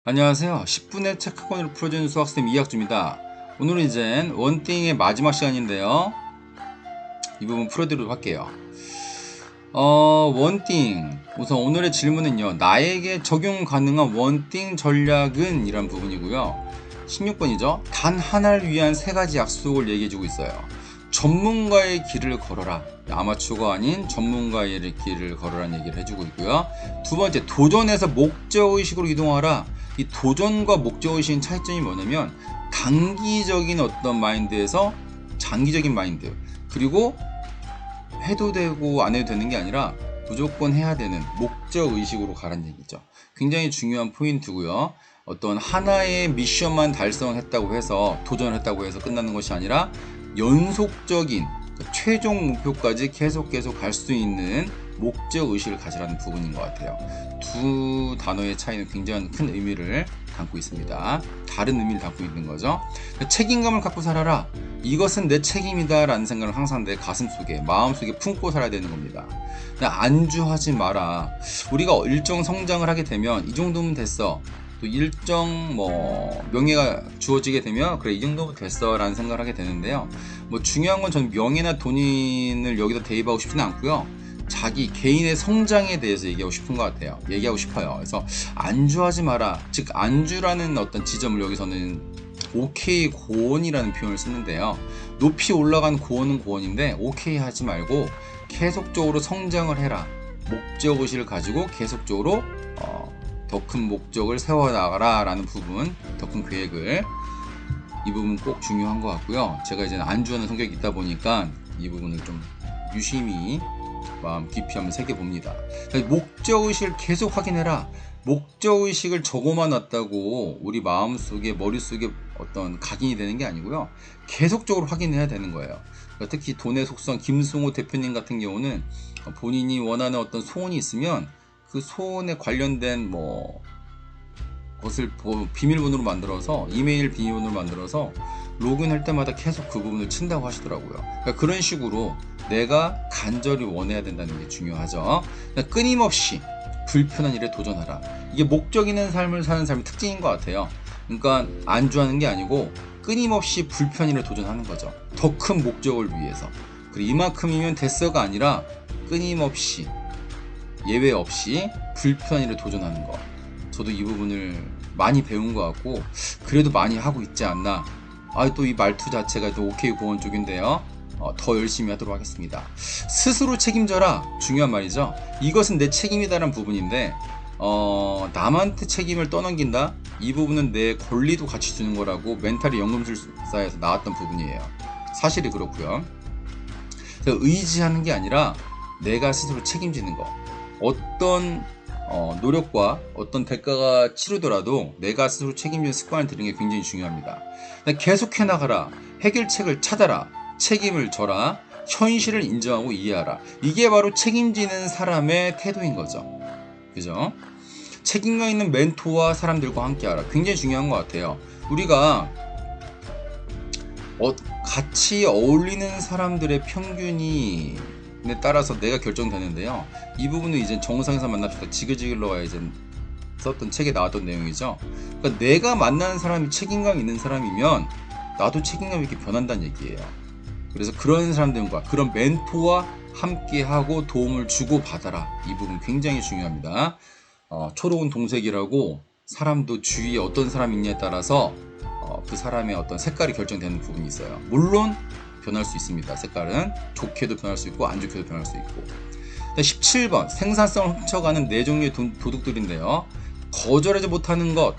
안녕하세요. 10분의 책 한 권을 풀어주는 수학쌤 이학주입니다. 오늘은 이젠 원띵의 마지막 시간인데요. 이 부분 풀어드리도록 할게요. 원띵. 우선 오늘의 질문은요. 나에게 적용 가능한 원띵 전략은? 이란 부분이고요. 16번이죠. 단 하나를 위한 세 가지 약속을 얘기해주고 있어요. 전문가의 길을 걸어라. 아마추어가 아닌 전문가의 길을 걸어라는 얘기를 해주고 있고요. 두 번째, 도전에서 목적의식으로 이동하라. 이 도전과 목적의식의 차이점이 뭐냐면 단기적인 어떤 마인드에서 장기적인 마인드, 그리고 해도 되고 안 해도 되는 게 아니라 무조건 해야 되는 목적의식으로 가라는 얘기죠. 굉장히 중요한 포인트고요. 어떤 하나의 미션만 달성했다고 해서, 도전을 했다고 해서 끝나는 것이 아니라 연속적인 최종 목표까지 계속 갈 수 있는 목적의식을 가지라는 부분인 것 같아요. 두 단어의 차이는 굉장히 큰 의미를 담고 있습니다. 다른 의미를 담고 있는 거죠. 책임감을 갖고 살아라. 이것은 내 책임이다 라는 생각을 항상 내 가슴속에, 마음속에 품고 살아야 되는 겁니다. 안주하지 마라. 우리가 일정 성장을 하게 되면 이 정도면 됐어, 또 일정 명예가 주어지게 되면 그래 이 정도면 됐어 라는 생각을 하게 되는데요. 중요한 건 저는 명예나 돈을 여기다 대입하고 싶지는 않고요. 자기 개인의 성장에 대해서 얘기하고 싶은 것 같아요. 얘기하고 싶어요. 그래서 안주하지 마라. 즉 안주라는 어떤 지점을 여기서는 오케이 고온이라는 표현을 쓰는데요. 높이 올라간 고온은 고온인데 오케이 하지 말고 계속적으로 성장을 해라. 목적의식을 가지고 계속적으로 더 큰 목적을 세워나가라 라는 부분, 더 큰 계획을, 이 부분 꼭 중요한 것 같고요. 제가 이제 안주하는 성격이 있다 보니까 이 부분을 좀 유심히 마음 깊이 한번 새겨봅니다. 목적의식을 계속 확인해라. 목적의식을 적어만 놨다고 우리 마음속에, 머릿속에 어떤 각인이 되는 게 아니고요. 계속적으로 확인해야 되는 거예요. 특히 돈의 속성 김승호 대표님 같은 경우는 본인이 원하는 어떤 소원이 있으면 그 소원에 관련된 것을 비밀번호로 만들어서, 이메일 비밀번호로 만들어서 로그인할 때마다 계속 그 부분을 친다고 하시더라고요. 그러니까 그런 식으로 내가 간절히 원해야 된다는 게 중요하죠. 그러니까 끊임없이 불편한 일에 도전하라. 이게 목적 있는 삶을 사는 삶의 특징인 것 같아요. 그러니까 안주하는 게 아니고 끊임없이 불편한 일에 도전하는 거죠. 더 큰 목적을 위해서. 그리고 이만큼이면 됐어가 아니라 끊임없이, 예외 없이 불편한 일에 도전하는 거. 저도 이 부분을 많이 배운 것 같고 그래도 많이 하고 있지 않나. 또 이 말투 자체가 또 오케이 고원 쪽인데요. 더 열심히 하도록 하겠습니다. 스스로 책임져라. 중요한 말이죠. 이것은 내 책임이다라는 부분인데 남한테 책임을 떠넘긴다? 이 부분은 내 권리도 같이 주는 거라고 멘탈의 연금술사에서 나왔던 부분이에요. 사실이 그렇고요. 의지하는 게 아니라 내가 스스로 책임지는 거. 어떤 노력과 어떤 대가가 치르더라도 내가 스스로 책임지는 습관을 들이는 게 굉장히 중요합니다. 계속해 나가라. 해결책을 찾아라. 책임을 져라. 현실을 인정하고 이해하라. 이게 바로 책임지는 사람의 태도인 거죠. 그죠? 책임감 있는 멘토와 사람들과 함께하라. 굉장히 중요한 것 같아요. 우리가 같이 어울리는 사람들의 평균이 따라서 내가 결정되는데요. 이 부분은 이제 정상에서 만납시다. 지글지글러가 이제 썼던 책에 나왔던 내용이죠. 그러니까 내가 만나는 사람이 책임감 있는 사람이면 나도 책임감 있게 변한다는 얘기예요. 그래서 그런 사람들과, 그런 멘토와 함께하고 도움을 주고 받아라. 이 부분 굉장히 중요합니다. 초록은 동색이라고 사람도 주위에 어떤 사람이 있냐에 따라서 그 사람의 어떤 색깔이 결정되는 부분이 있어요. 물론 변할 수 있습니다. 색깔은 좋게도 변할 수 있고 안 좋게도 변할 수 있고. 17번 생산성을 훔쳐가는 네 종류의 도둑들인데요. 거절하지 못하는 것,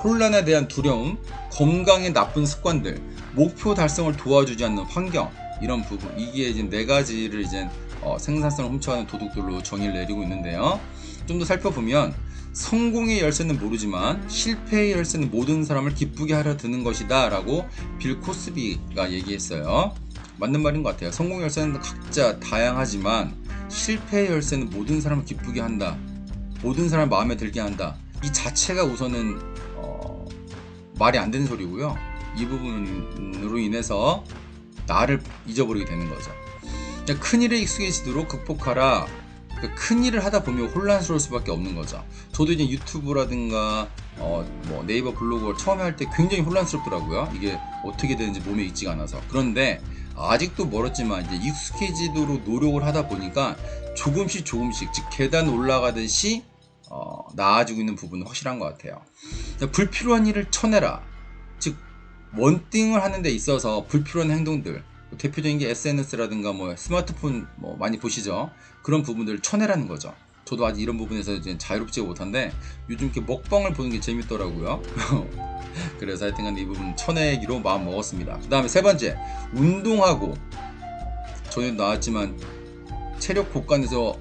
혼란에 대한 두려움, 건강에 나쁜 습관들, 목표 달성을 도와주지 않는 환경, 이런 부분, 이게 이제 네 가지를 이제 생산성을 훔쳐가는 도둑들로 정의를 내리고 있는데요. 좀 더 살펴보면 성공의 열쇠는 모르지만 실패의 열쇠는 모든 사람을 기쁘게 하려 드는 것이다 라고 빌 코스비가 얘기했어요. 맞는 말인 것 같아요. 성공의 열쇠는 각자 다양하지만 실패의 열쇠는 모든 사람을 기쁘게 한다, 모든 사람 마음에 들게 한다. 이 자체가 우선은 말이 안 되는 소리고요. 이 부분으로 인해서 나를 잊어버리게 되는 거죠. 큰일에 익숙해지도록 극복하라. 그러니까 큰 일을 하다 보면 혼란스러울 수밖에 없는 거죠. 저도 이제 유튜브라든가 뭐 네이버 블로그 처음에 할 때 굉장히 혼란스럽더라고요. 이게 어떻게 되는지 몸에 익지가 않아서. 그런데 아직도 멀었지만 이제 익숙해지도록 노력을 하다 보니까 조금씩 즉 계단 올라가듯이 나아지고 있는 부분은 확실한 것 같아요. 불필요한 일을 쳐내라. 즉 원띵을 하는 데 있어서 불필요한 행동들, 대표적인 게 SNS라든가 뭐 스마트폰 뭐 많이 보시죠. 그런 부분들을 쳐내라는 거죠. 저도 아직 이런 부분에서 이제 자유롭지가 못한데 요즘 이렇게 먹방을 보는 게 재밌더라고요. 그래서 하여튼간 이 부분 쳐내기로 마음 먹었습니다. 그 다음에 세 번째, 운동하고. 전에도 나왔지만 체력 곳간에서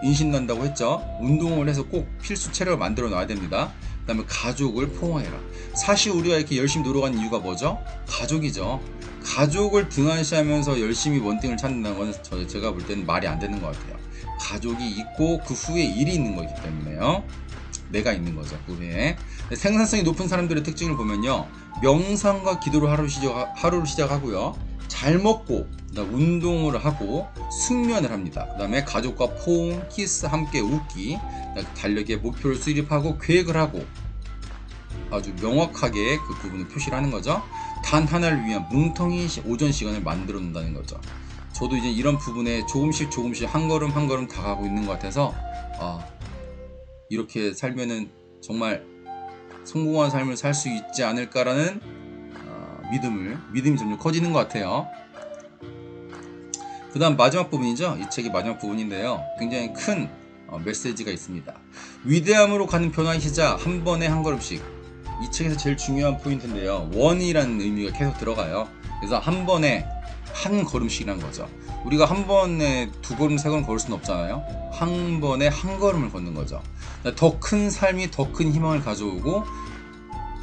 인신난다고 했죠. 운동을 해서 꼭 필수 체력을 만들어 놔야 됩니다. 그 다음에 가족을 포옹해라. 사실 우리가 이렇게 열심히 노력하는 이유가 뭐죠? 가족이죠. 가족을 등한시하면서 열심히 원띵을 찾는다는 건 제가 볼 때는 말이 안 되는 것 같아요. 가족이 있고 그 후에 일이 있는 거기 때문에요. 내가 있는 거죠. 그 후에. 생산성이 높은 사람들의 특징을 보면요, 명상과 기도로 하루를 시작하고요, 잘 먹고 운동을 하고 숙면을 합니다. 그 다음에 가족과 포옹, 키스, 함께 웃기, 달력에 목표를 수립하고 계획을 하고 아주 명확하게 그 부분을 표시를 하는 거죠. 단 하나를 위한 뭉텅이 오전 시간을 만들어 놓는다는 거죠. 저도 이제 이런 부분에 조금씩 한 걸음 한 걸음 다가가고 있는 것 같아서 이렇게 살면은 정말 성공한 삶을 살 수 있지 않을까라는 믿음이 점점 커지는 것 같아요. 그 다음 마지막 부분이죠. 이 책의 마지막 부분인데요, 굉장히 큰 메시지가 있습니다. 위대함으로 가는 변화의 시작, 한 번에 한 걸음씩. 이 책에서 제일 중요한 포인트인데요, 원이라는 의미가 계속 들어가요. 그래서 한 번에 한 걸음씩이란 거죠. 우리가 한 번에 두 걸음 세 걸음 걸을 수는 없잖아요. 한 번에 한 걸음을 걷는 거죠. 더 큰 삶이 더 큰 희망을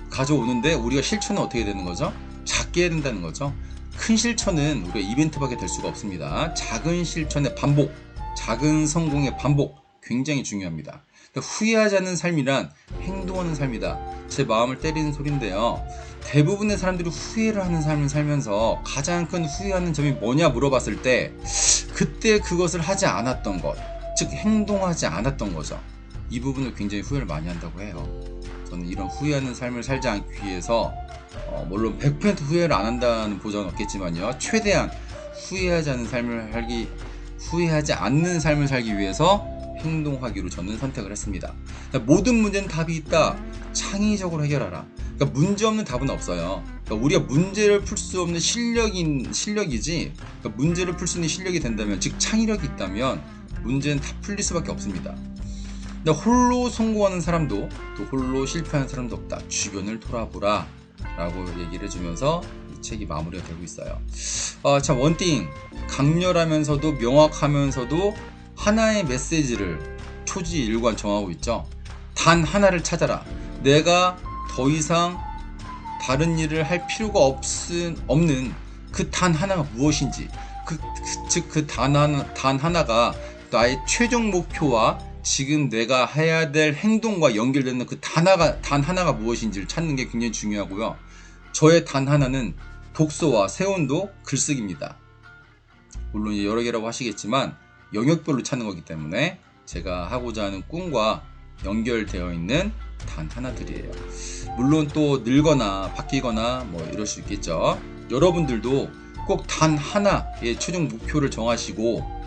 가져오는데 우리가 실천은 어떻게 되는 거죠? 작게 해야 된다는 거죠. 큰 실천은 우리가 이벤트밖에 될 수가 없습니다. 작은 실천의 반복, 작은 성공의 반복, 굉장히 중요합니다. 후회하지 않는 삶이란 행동하는 삶이다. 제 마음을 때리는 소리인데요, 대부분의 사람들이 후회를 하는 삶을 살면서 가장 큰 후회하는 점이 뭐냐 물어봤을 때 그때 그것을 하지 않았던 것, 즉 행동하지 않았던 거죠. 이 부분을 굉장히 후회를 많이 한다고 해요. 저는 이런 후회하는 삶을 살지 않기 위해서 물론 100% 후회를 안 한다는 보장은 없겠지만요, 최대한 후회하지 않는 삶을 살기 위해서 행동하기로 저는 선택을 했습니다. 모든 문제는 답이 있다. 창의적으로 해결하라. 그러니까 문제 없는 답은 없어요. 그러니까 우리가 문제를 풀 수 없는 실력이지, 그러니까 문제를 풀 수 있는 실력이 된다면, 즉 창의력이 있다면 문제는 다 풀릴 수밖에 없습니다. 홀로 성공하는 사람도 또 홀로 실패하는 사람도 없다. 주변을 돌아보라 라고 얘기를 해주면서 이 책이 마무리가 되고 있어요. 자, 원띵, 강렬하면서도 명확하면서도 하나의 메시지를 초지일관 정하고 있죠. 단 하나를 찾아라. 내가 더 이상 다른 일을 할 필요가 없는 그 단 하나가 무엇인지, 즉 그 단 하나가 나의 최종 목표와 지금 내가 해야 될 행동과 연결되는 그 단 하나가 무엇인지를 찾는 게 굉장히 중요하고요. 저의 단 하나는 독서와 세운도 글쓰기입니다. 물론 여러 개라고 하시겠지만 영역별로 찾는 거기 때문에 제가 하고자 하는 꿈과 연결되어 있는 단 하나들이에요. 물론 또 늙거나 바뀌거나 뭐 이럴 수 있겠죠. 여러분들도 꼭 단 하나의 최종 목표를 정하시고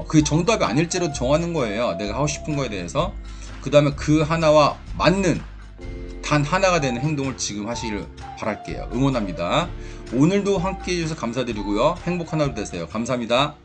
그게 정답이 아닐지라도 정하는 거예요. 내가 하고 싶은 거에 대해서. 그 다음에 그 하나와 맞는 단 하나가 되는 행동을 지금 하시길 바랄게요. 응원합니다. 오늘도 함께 해주셔서 감사드리고요. 행복한 하루 되세요. 감사합니다.